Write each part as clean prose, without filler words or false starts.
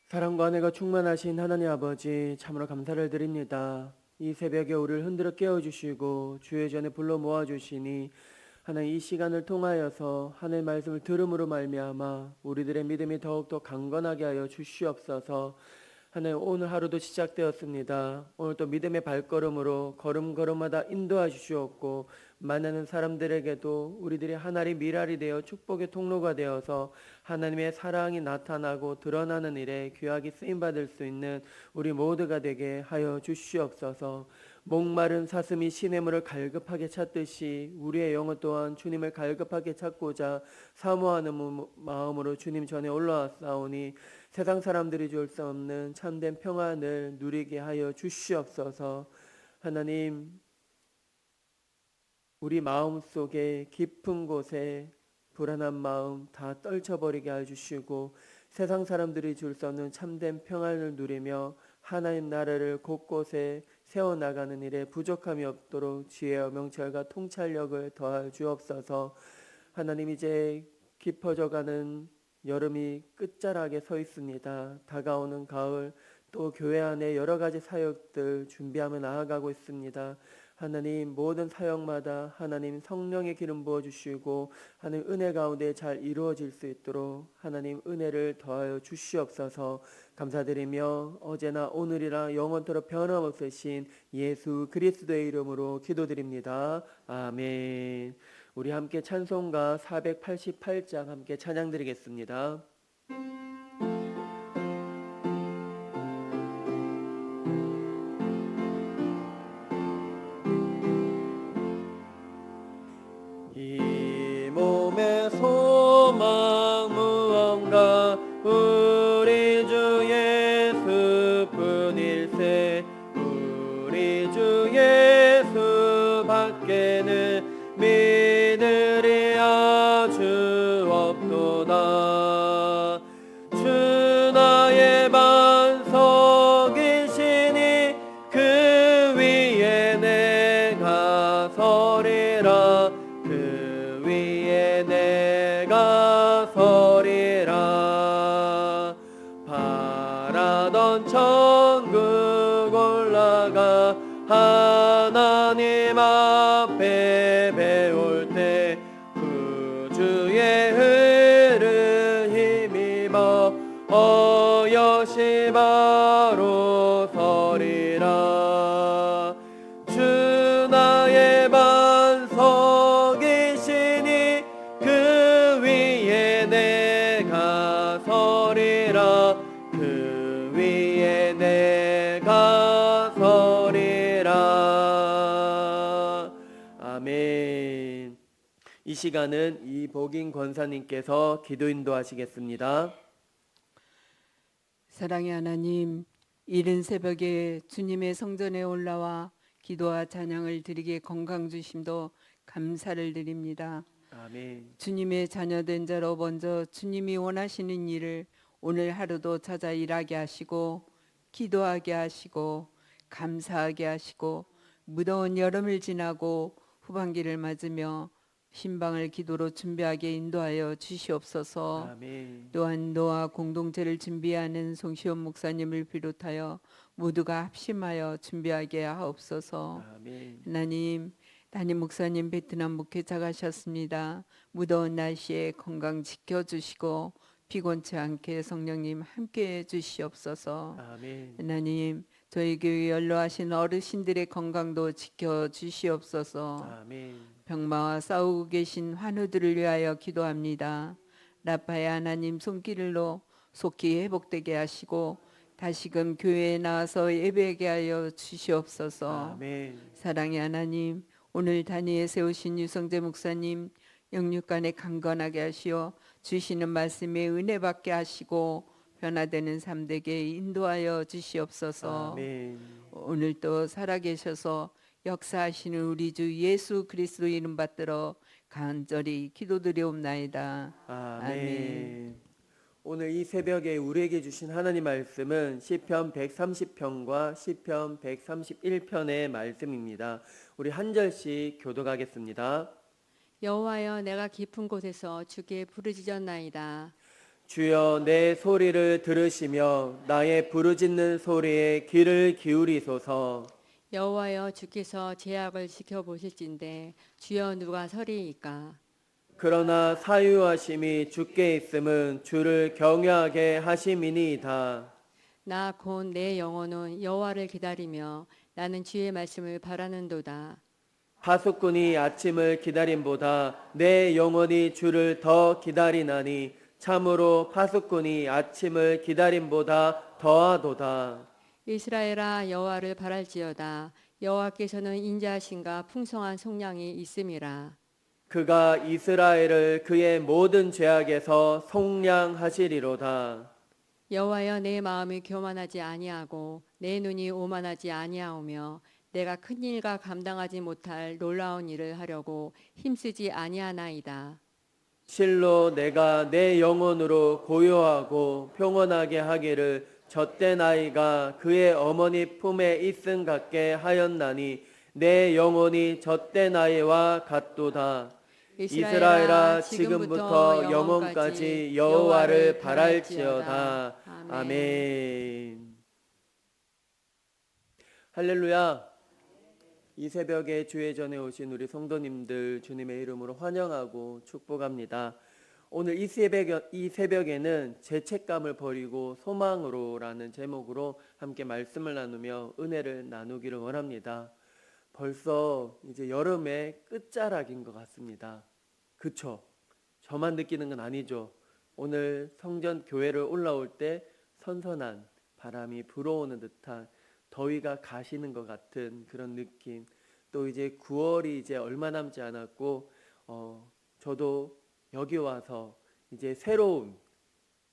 사랑과 은혜가 충만하신 하나님 아버지, 참으로 감사를 드립니다. 이 새벽에 우리를 흔들어 깨워주시고 주의 전에 불러 모아주시니 하나님, 이 시간을 통하여서 하나님의 말씀을 들음으로 말미암아 우리들의 믿음이 더욱더 강건하게 하여 주시옵소서. 하나님, 오늘 하루도 시작되었습니다. 오늘 또 믿음의 발걸음으로 걸음걸음마다 인도하 주시옵고, 만나는 사람들에게도 우리들이 하나님의 미랄이 되어 축복의 통로가 되어서 하나님의 사랑이 나타나고 드러나는 일에 귀하게 쓰임받을 수 있는 우리 모두가 되게 하여 주시옵소서. 목마른 사슴이 시냇물을 갈급하게 찾듯이 우리의 영혼 또한 주님을 갈급하게 찾고자 사모하는 마음으로 주님 전에 올라왔사오니 세상 사람들이 줄 수 없는 참된 평안을 누리게 하여 주시옵소서. 하나님, 우리 마음속에 깊은 곳에 불안한 마음 다 떨쳐버리게 해주시고 세상 사람들이 줄 수 없는 참된 평안을 누리며 하나님 나라를 곳곳에 세워나가는 일에 부족함이 없도록 지혜와 명철과 통찰력을 더하여 주옵소서. 하나님, 이제 깊어져가는 여름이 끝자락에 서 있습니다. 다가오는 가을, 또 교회 안에 여러 가지 사역들 준비하며 나아가고 있습니다. 하나님, 모든 사역마다 하나님 성령의 기름 부어주시고 하나님 은혜 가운데 잘 이루어질 수 있도록 하나님 은혜를 더하여 주시옵소서. 감사드리며 어제나 오늘이라 영원토록 변함없으신 예수 그리스도의 이름으로 기도드립니다. 아멘. 우리 함께 찬송가 488장 함께 찬양드리겠습니다. 이 몸의 소망 무언가 우리 주 예수뿐일세. 우리 주 예수 밖에는 믿으리 아주 없도다. 주 나의 반석이시니 그 위에 내가 서리라. 그 위에 내가 서리라. 바라던 천국 올라가 하나님 앞에 배울 때 구주의 흐름 힘입어 어여시 바로 서리라. 주 나의 반석이시니 그 위에 내가 서리라. 그 위에 내가 서리라. 아멘. 이 시간은 이복인 권사님께서 기도 인도하시겠습니다. 사랑의 하나님, 이른 새벽에 주님의 성전에 올라와 기도와 찬양을 드리기에 건강 주심도 감사를 드립니다. 아멘. 주님의 자녀된 자로 먼저 주님이 원하시는 일을 오늘 하루도 찾아 일하게 하시고 기도하게 하시고 감사하게 하시고 무더운 여름을 지나고 후반기를 맞으며 신방을 기도로 준비하게 인도하여 주시옵소서. 아멘. 또한 노아 공동체를 준비하는 송시원 목사님을 비롯하여 모두가 합심하여 준비하게 하옵소서. 아멘. 하나님, 담임 목사님 베트남 목회자 가셨습니다. 무더운 날씨에 건강 지켜주시고 피곤치 않게 성령님 함께해 주시옵소서. 아멘. 하나님, 저희 교회 연로하신 어르신들의 건강도 지켜주시옵소서. 아멘. 병마와 싸우고 계신 환우들을 위하여 기도합니다. 라파의 하나님 손길로 속히 회복되게 하시고 다시금 교회에 나와서 예배하게 하여 주시옵소서. 아멘. 사랑의 하나님, 오늘 단위에 세우신 유성재 목사님 영육간에 강건하게 하시어 주시는 말씀에 은혜 받게 하시고 변화되는 삶 되게 인도하여 주시옵소서. 아멘. 오늘도 살아계셔서 역사하시는 우리 주 예수 그리스도 이름 받들어 간절히 기도드리옵나이다. 아멘. 오늘 이 새벽에 우리에게 주신 하나님 말씀은 시편 130편과 시편 131편의 말씀입니다. 우리 한 절씩 교독하겠습니다. 여호와여, 내가 깊은 곳에서 주께 부르짖었나이다. 주여 내 소리를 들으시며 나의 부르짖는 소리에 귀를 기울이소서. 여호와여 주께서 제약을 지켜보실진데 주여 누가 서리이까. 그러나 사유하심이 주께 있음은 주를 경외하게 하심이니이다. 나 곧 내 영혼은 여호와를 기다리며 나는 주의 말씀을 바라는도다. 파수꾼이 아침을 기다림보다 내 영혼이 주를 더 기다리나니 참으로 파수꾼이 아침을 기다림보다 더하도다. 이스라엘아 여호와를 바랄지어다. 여호와께서는 인자하신가 풍성한 속량이 있음이라. 그가 이스라엘을 그의 모든 죄악에서 속량하시리로다. 여호와여 내 마음이 교만하지 아니하고 내 눈이 오만하지 아니하오며 내가 큰 일과 감당하지 못할 놀라운 일을 하려고 힘쓰지 아니하나이다. 실로 내가 내 영혼으로 고요하고 평온하게 하기를 젖된 아이가 그의 어머니 품에 있음 같게 하였나니 내 영혼이 젖된 아이와 같도다. 이스라엘아 지금부터 영원까지 여호와를 바랄지어다. 아멘. 할렐루야. 이 새벽에 주의 전에 오신 우리 성도님들 주님의 이름으로 환영하고 축복합니다. 오늘 이 새벽에는 죄책감을 버리고 소망으로라는 제목으로 함께 말씀을 나누며 은혜를 나누기를 원합니다. 벌써 이제 여름의 끝자락인 것 같습니다. 그쵸? 저만 느끼는 건 아니죠. 오늘 성전 교회를 올라올 때 선선한 바람이 불어오는 듯한 더위가 가시는 것 같은 그런 느낌. 또 이제 9월이 이제 얼마 남지 않았고 저도 여기 와서 이제 새로운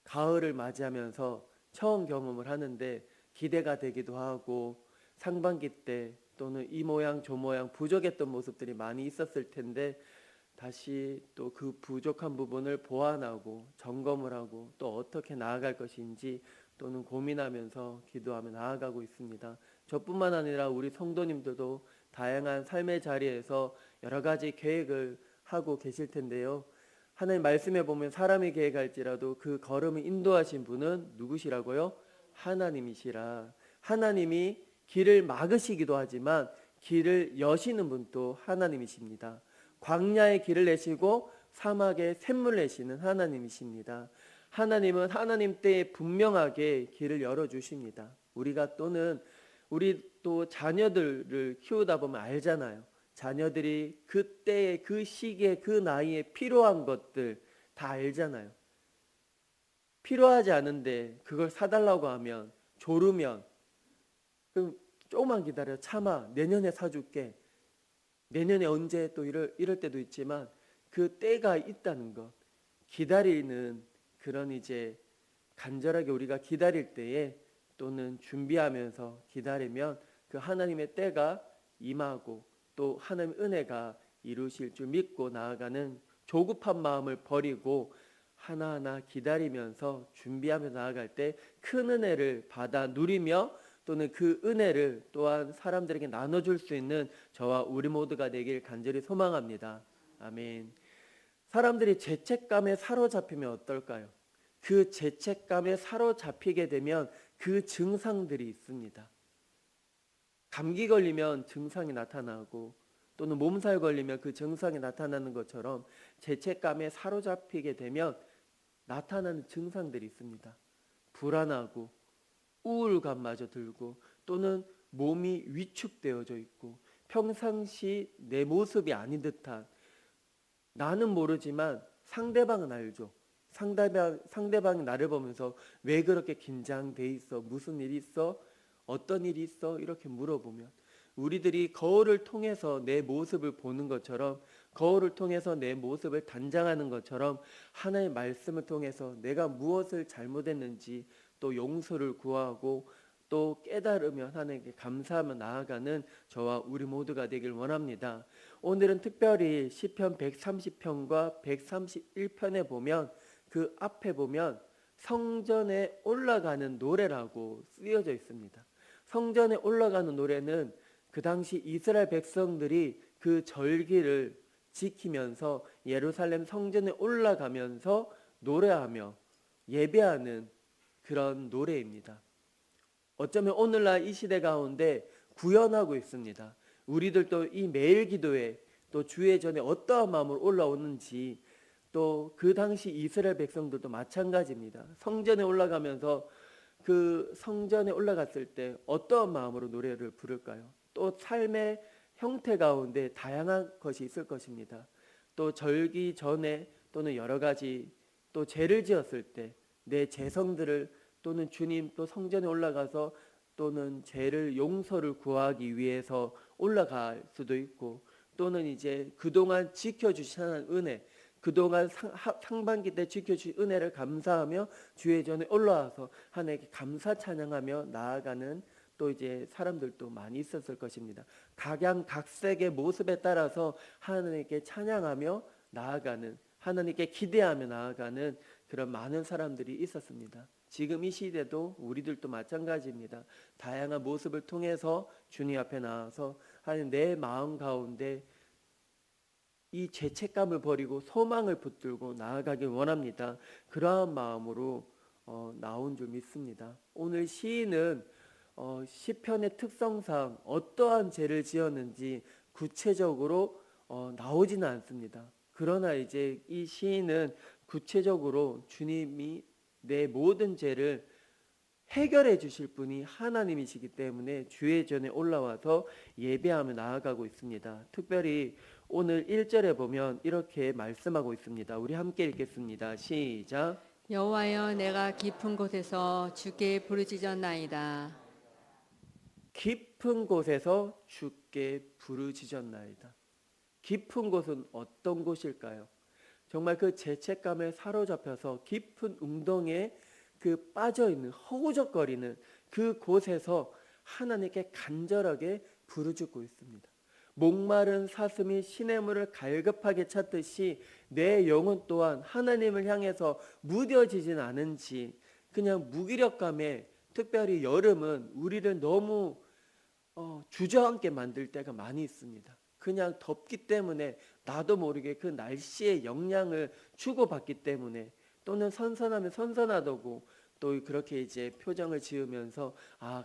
가을을 맞이하면서 처음 경험을 하는데 기대가 되기도 하고 상반기 때 또는 이 모양 저 모양 부족했던 모습들이 많이 있었을 텐데 다시 또 그 부족한 부분을 보완하고 점검을 하고 또 어떻게 나아갈 것인지 또는 고민하면서 기도하며 나아가고 있습니다. 저뿐만 아니라 우리 성도님들도 다양한 삶의 자리에서 여러 가지 계획을 하고 계실 텐데요. 하나님 말씀해 보면 사람이 계획할지라도 그 걸음을 인도하신 분은 누구시라고요? 하나님이시라. 하나님이 길을 막으시기도 하지만 길을 여시는 분도 하나님이십니다. 광야의 길을 내시고 사막에 샘물 내시는 하나님이십니다. 하나님은 하나님 때에 분명하게 길을 열어주십니다. 우리가 또는 우리 또 자녀들을 키우다 보면 알잖아요. 자녀들이 그때의 그 시기에 그 나이에 필요한 것들 다 알잖아요. 필요하지 않은데 그걸 사달라고 하면 조르면 그럼 조금만 기다려 참아 내년에 사줄게. 내년에 언제 또 이럴 때도 있지만 그 때가 있다는 것 기다리는 그런 이제 간절하게 우리가 기다릴 때에 또는 준비하면서 기다리면 그 하나님의 때가 임하고 또 하나님의 은혜가 이루실 줄 믿고 나아가는 조급한 마음을 버리고 하나하나 기다리면서 준비하며 나아갈 때 큰 은혜를 받아 누리며 또는 그 은혜를 또한 사람들에게 나눠줄 수 있는 저와 우리 모두가 되길 간절히 소망합니다. 아멘. 사람들이 죄책감에 사로잡히면 어떨까요? 그 죄책감에 사로잡히게 되면 그 증상들이 있습니다. 감기 걸리면 증상이 나타나고 또는 몸살 걸리면 그 증상이 나타나는 것처럼 죄책감에 사로잡히게 되면 나타나는 증상들이 있습니다. 불안하고 우울감마저 들고 또는 몸이 위축되어져 있고 평상시 내 모습이 아닌 듯한 나는 모르지만 상대방은 알죠. 상대방이 나를 보면서 왜 그렇게 긴장돼 있어? 무슨 일이 있어? 어떤 일이 있어? 이렇게 물어보면 우리들이 거울을 통해서 내 모습을 보는 것처럼 거울을 통해서 내 모습을 단장하는 것처럼 하나님의 말씀을 통해서 내가 무엇을 잘못했는지 또 용서를 구하고 또 깨달으며 하나님께 감사하며 나아가는 저와 우리 모두가 되길 원합니다. 오늘은 특별히 시편 130편과 131편에 보면 그 앞에 보면 성전에 올라가는 노래라고 쓰여져 있습니다. 성전에 올라가는 노래는 그 당시 이스라엘 백성들이 그 절기를 지키면서 예루살렘 성전에 올라가면서 노래하며 예배하는 그런 노래입니다. 어쩌면 오늘날 이 시대 가운데 구현하고 있습니다. 우리들도 이 매일 기도에 또 주의 전에 어떠한 마음으로 올라오는지, 또 그 당시 이스라엘 백성들도 마찬가지입니다. 성전에 올라가면서 그 성전에 올라갔을 때 어떠한 마음으로 노래를 부를까요? 또 삶의 형태 가운데 다양한 것이 있을 것입니다. 또 절기 전에 또는 여러 가지 또 죄를 지었을 때 내 죄성들을 또는 주님 또 성전에 올라가서 또는 죄를 용서를 구하기 위해서 올라갈 수도 있고, 또는 이제 그동안 지켜주신 하나님 은혜, 그동안 상반기 때 지켜주신 은혜를 감사하며 주의 전에 올라와서 하나님께 감사 찬양하며 나아가는 또 이제 사람들도 많이 있었을 것입니다. 각양각색의 모습에 따라서 하나님께 찬양하며 나아가는, 하나님께 기대하며 나아가는 그런 많은 사람들이 있었습니다. 지금 이 시대도 우리들도 마찬가지입니다. 다양한 모습을 통해서 주님 앞에 나와서 하나님, 내 마음 가운데 이 죄책감을 버리고 소망을 붙들고 나아가길 원합니다. 그러한 마음으로 나온 줄 믿습니다. 오늘 시인은 시편의 특성상 어떠한 죄를 지었는지 구체적으로 나오지는 않습니다. 그러나 이제 이 시인은 구체적으로 주님이 내 모든 죄를 해결해 주실 분이 하나님이시기 때문에 주의 전에 올라와서 예배하며 나아가고 있습니다. 특별히 오늘 1절에 보면 이렇게 말씀하고 있습니다. 우리 함께 읽겠습니다. 시작. 여호와여, 내가 깊은 곳에서 주께 부르짖었나이다. 깊은 곳에서 주께 부르짖었나이다. 깊은 곳은 어떤 곳일까요? 정말 그 죄책감에 사로잡혀서 깊은 웅덩이에 그 빠져있는 허우적거리는 그 곳에서 하나님께 간절하게 부르짖고 있습니다. 목마른 사슴이 시냇물을 갈급하게 찾듯이 내 영혼 또한 하나님을 향해서 무뎌지진 않은지, 그냥 무기력감에, 특별히 여름은 우리를 너무 주저앉게 만들 때가 많이 있습니다. 그냥 덥기 때문에 나도 모르게 그 날씨의 영향을 주고받기 때문에, 또는 선선하면 선선하다고 또 그렇게 이제 표정을 지으면서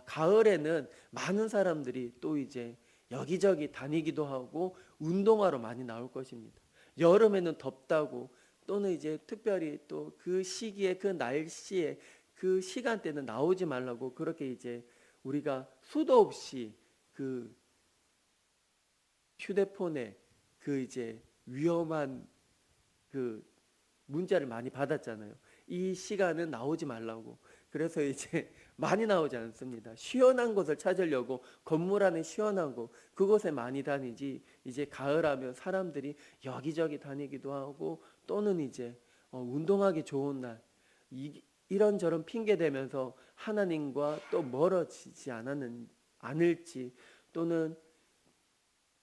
가을에는 많은 사람들이 또 이제 여기저기 다니기도 하고 운동하러 많이 나올 것입니다. 여름에는 덥다고, 또는 이제 특별히 또 그 시기에 그 날씨에 그 시간대는 나오지 말라고 그렇게 이제 우리가 수도 없이 그 휴대폰에 그 이제 위험한 그 문자를 많이 받았잖아요. 이 시간은 나오지 말라고. 그래서 이제 많이 나오지 않습니다. 시원한 곳을 찾으려고 건물 안에 시원한 곳, 그곳에 많이 다니지, 이제 가을하면 사람들이 여기저기 다니기도 하고, 또는 이제 운동하기 좋은 날 이런저런 핑계 대면서 하나님과 또 멀어지지 않을지, 또는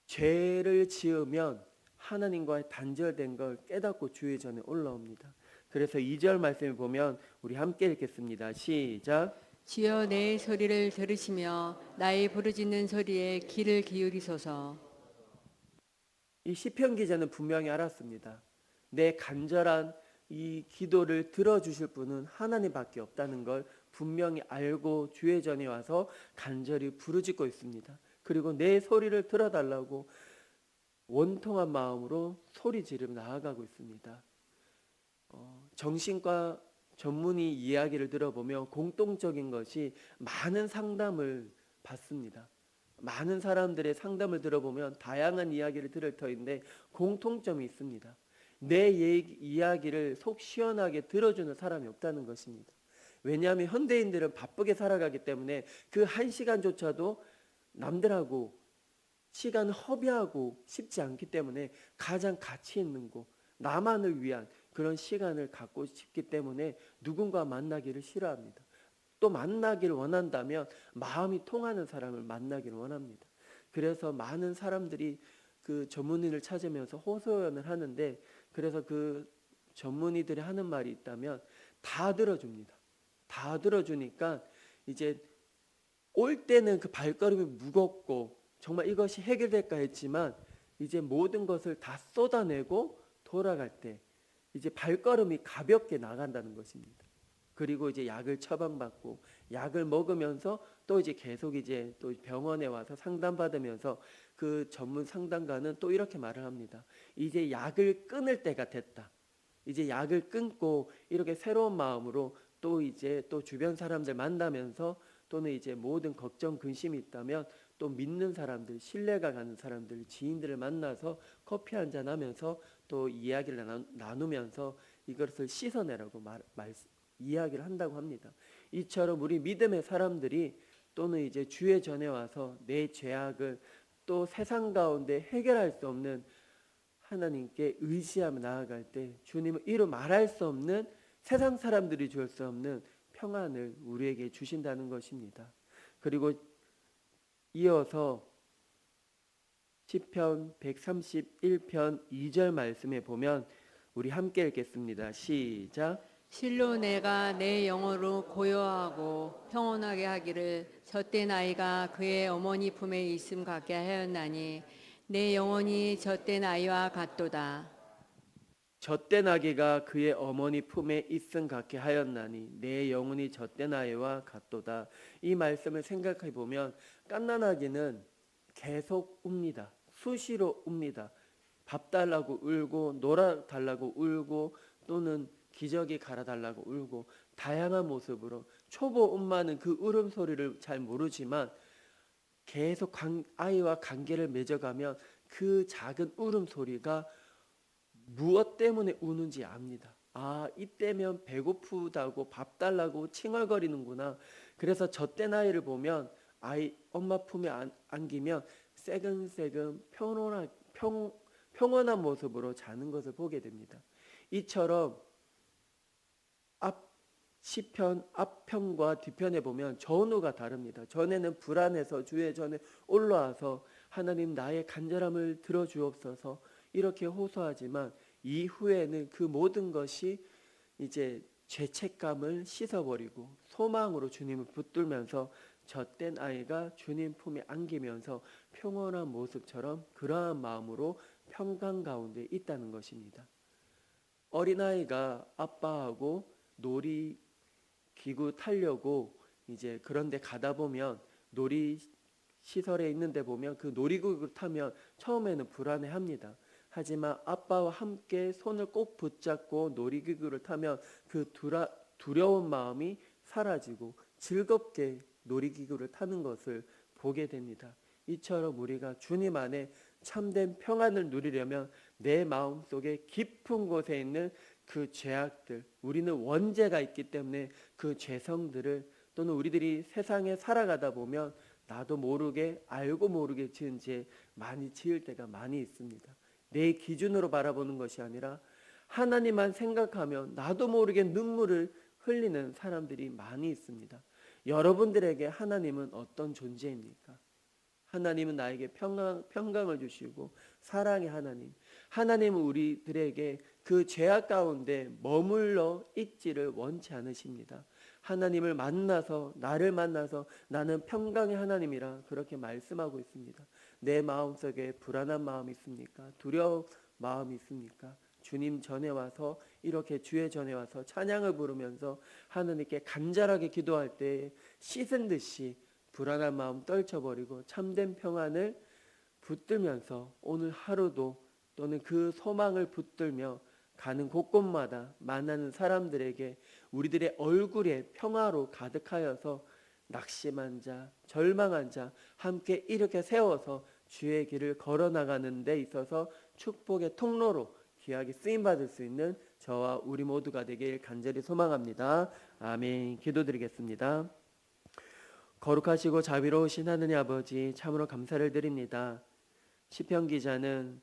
죄를 지으면 하나님과의 단절된 걸 깨닫고 주의 전에 올라옵니다. 그래서 2절 말씀을 보면 우리 함께 읽겠습니다. 시작. 주여, 내 소리를 들으시며 나의 부르짖는 소리에 귀를 기울이소서. 이 시편 기자는 분명히 알았습니다. 내 간절한 이 기도를 들어주실 분은 하나님밖에 없다는 걸 분명히 알고 주의 전에 와서 간절히 부르짖고 있습니다. 그리고 내 소리를 들어달라고 원통한 마음으로 소리 지르며 나아가고 있습니다. 정신과 전문의 이야기를 들어보면 공통적인 것이 많은 상담을 받습니다. 많은 사람들의 상담을 들어보면 다양한 이야기를 들을 터인데 공통점이 있습니다. 내 이야기를 속 시원하게 들어주는 사람이 없다는 것입니다. 왜냐하면 현대인들은 바쁘게 살아가기 때문에 그 한 시간조차도 남들하고 시간을 허비하고 싶지 않기 때문에 가장 가치 있는 곳, 나만을 위한 그런 시간을 갖고 싶기 때문에 누군가 만나기를 싫어합니다. 또 만나기를 원한다면 마음이 통하는 사람을 만나기를 원합니다. 그래서 많은 사람들이 그 전문의를 찾으면서 호소연을 하는데, 그래서 그 전문의들이 하는 말이 있다면 다 들어줍니다. 다 들어주니까 이제 올 때는 그 발걸음이 무겁고 정말 이것이 해결될까 했지만, 이제 모든 것을 다 쏟아내고 돌아갈 때 이제 발걸음이 가볍게 나간다는 것입니다. 그리고 이제 약을 처방받고 약을 먹으면서 또 이제 계속 이제 또 병원에 와서 상담받으면서 그 전문 상담가는 또 이렇게 말을 합니다. 이제 약을 끊을 때가 됐다. 이제 약을 끊고 이렇게 새로운 마음으로 또 이제 또 주변 사람들 만나면서 또는 이제 모든 걱정 근심이 있다면 또 믿는 사람들, 신뢰가 가는 사람들, 지인들을 만나서 커피 한잔 하면서 또 이야기를 나누면서 이것을 씻어내라고 이야기를 한다고 합니다. 이처럼 우리 믿음의 사람들이 또는 이제 주의 전에 와서 내 죄악을 또 세상 가운데 해결할 수 없는 하나님께 의지하며 나아갈 때 주님은 이루 말할 수 없는 세상 사람들이 줄 수 없는 평안을 우리에게 주신다는 것입니다. 그리고 이어서 시편 131편 2절 말씀에 보면 우리 함께 읽겠습니다. 시작. 실로 내가 내 영혼을 고요하고 평온하게 하기를 젖된 아이가 그의 어머니 품에 있음 같게 하였나니 내 영혼이 젖된 아이와 같도다. 젖된 아기가 그의 어머니 품에 있음 같게 하였나니 내 영혼이 젖된 아이와 같도다. 이 말씀을 생각해 보면 갓난아기는 계속 웁니다. 수시로 웁니다. 밥 달라고 울고 놀아 달라고 울고 또는 기저귀 갈아 달라고 울고 다양한 모습으로 초보 엄마는 그 울음소리를 잘 모르지만 계속 아이와 관계를 맺어가면 그 작은 울음소리가 무엇 때문에 우는지 압니다. 아, 이때면 배고프다고 밥 달라고 칭얼거리는구나. 그래서 젖된 아이를 보면 엄마 품에 안기면 새근새근 평온한 모습으로 자는 것을 보게 됩니다. 이처럼 시편 앞편과 뒤편에 보면 전후가 다릅니다. 전에는 불안해서 주의 전에 올라와서 하나님 나의 간절함을 들어주옵소서 이렇게 호소하지만 이후에는 그 모든 것이 이제 죄책감을 씻어버리고 소망으로 주님을 붙들면서 젖된 아이가 주님 품에 안기면서 평온한 모습처럼 그러한 마음으로 평강 가운데 있다는 것입니다. 어린아이가 아빠하고 놀이기구 타려고 이제 그런데 가다 보면 놀이 시설에 있는데 보면 그 놀이기구를 타면 처음에는 불안해합니다. 하지만 아빠와 함께 손을 꼭 붙잡고 놀이기구를 타면 그 두려운 마음이 사라지고 즐겁게 놀이기구를 타는 것을 보게 됩니다. 이처럼 우리가 주님 안에 참된 평안을 누리려면 내 마음속에 깊은 곳에 있는 그 죄악들, 우리는 원죄가 있기 때문에 그 죄성들을 또는 우리들이 세상에 살아가다 보면 나도 모르게 알고 모르게 지은 죄 많이 지을 때가 많이 있습니다. 내 기준으로 바라보는 것이 아니라 하나님만 생각하면 나도 모르게 눈물을 흘리는 사람들이 많이 있습니다. 여러분들에게 하나님은 어떤 존재입니까? 하나님은 나에게 평강을 주시고 사랑의 하나님. 하나님은 우리들에게 그 죄악 가운데 머물러 있지를 원치 않으십니다. 하나님을 만나서 나를 만나서 나는 평강의 하나님이라 그렇게 말씀하고 있습니다. 내 마음속에 불안한 마음이 있습니까? 두려운 마음이 있습니까? 주님 전에 와서 이렇게 주의 전에 와서 찬양을 부르면서 하나님께 간절하게 기도할 때 씻은 듯이 불안한 마음 떨쳐버리고 참된 평안을 붙들면서 오늘 하루도 또는 그 소망을 붙들며 가는 곳곳마다 만나는 사람들에게 우리들의 얼굴에 평화로 가득하여서 낙심한 자, 절망한 자 함께 이렇게 세워서 주의 길을 걸어나가는 데 있어서 축복의 통로로 귀하게 쓰임받을 수 있는 저와 우리 모두가 되길 간절히 소망합니다. 아멘. 기도드리겠습니다. 거룩하시고 자비로우신 하느님 아버지 참으로 감사를 드립니다. 시편 기자는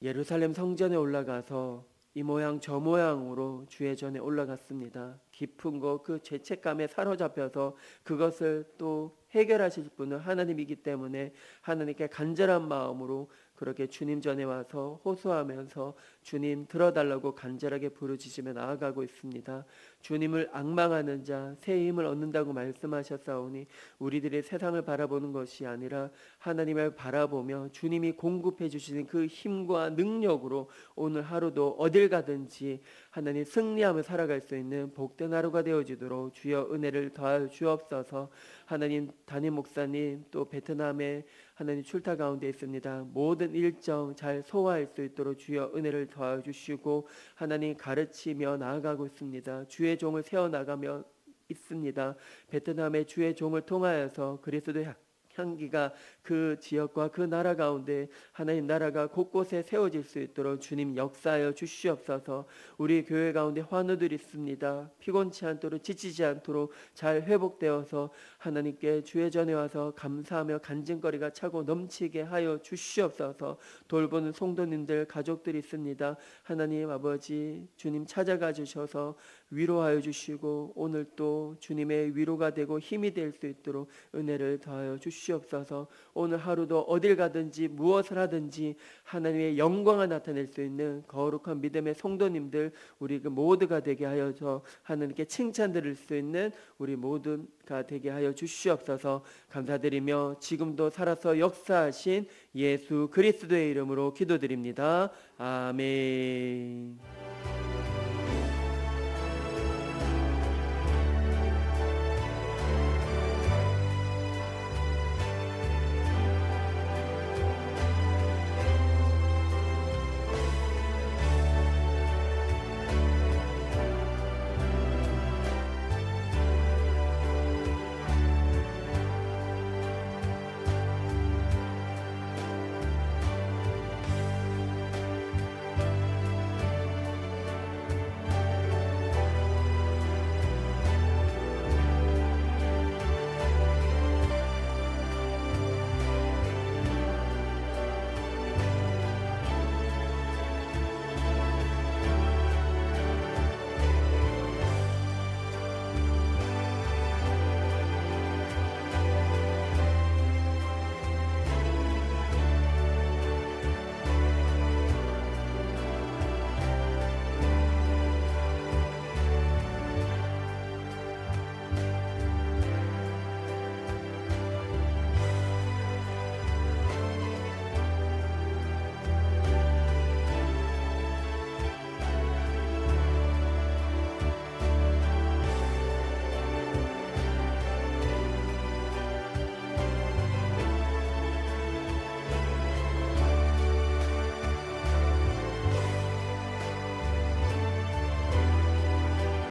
예루살렘 성전에 올라가서 이 모양 저 모양으로 주의 전에 올라갔습니다. 깊은 곳 그 죄책감에 사로잡혀서 그것을 또 해결하실 분은 하나님이기 때문에 하나님께 간절한 마음으로 그렇게 주님 전에 와서 호소하면서 주님 들어달라고 간절하게 부르짖으며 나아가고 있습니다. 주님을 앙망하는 자 새 힘을 얻는다고 말씀하셨사오니 우리들이 세상을 바라보는 것이 아니라 하나님을 바라보며 주님이 공급해 주시는 그 힘과 능력으로 오늘 하루도 어딜 가든지 하나님 승리하며 살아갈 수 있는 복된 하루가 되어지도록 주여 은혜를 더하여 주옵소서. 하나님 담임 목사님 또 베트남에 하나님 출타 가운데 있습니다. 모든 일정 잘 소화할 수 있도록 주여 은혜를 더하여 주시고 하나님 가르치며 나아가고 있습니다. 주의 종을 세워나가며 있습니다. 베트남의 주의 종을 통하여서 그리스도의 향기가 그 지역과 그 나라 가운데 하나님 나라가 곳곳에 세워질 수 있도록 주님 역사하여 주시옵소서. 우리 교회 가운데 환우들이 있습니다. 피곤치 않도록 지치지 않도록 잘 회복되어서 하나님께 주의 전에 와서 감사하며 간증거리가 차고 넘치게 하여 주시옵소서. 돌보는 성도님들 가족들이 있습니다. 하나님 아버지 주님 찾아가 주셔서 위로하여 주시고 오늘 또 주님의 위로가 되고 힘이 될 수 있도록 은혜를 더하여 주시옵소서. 오늘 하루도 어딜 가든지 무엇을 하든지 하나님의 영광을 나타낼 수 있는 거룩한 믿음의 성도님들 우리 그 모두가 되게 하여서 하나님께 칭찬 드릴 수 있는 우리 모두가 되게 하여 주시옵소서. 감사드리며 지금도 살아서 역사하신 예수 그리스도의 이름으로 기도드립니다. 아멘.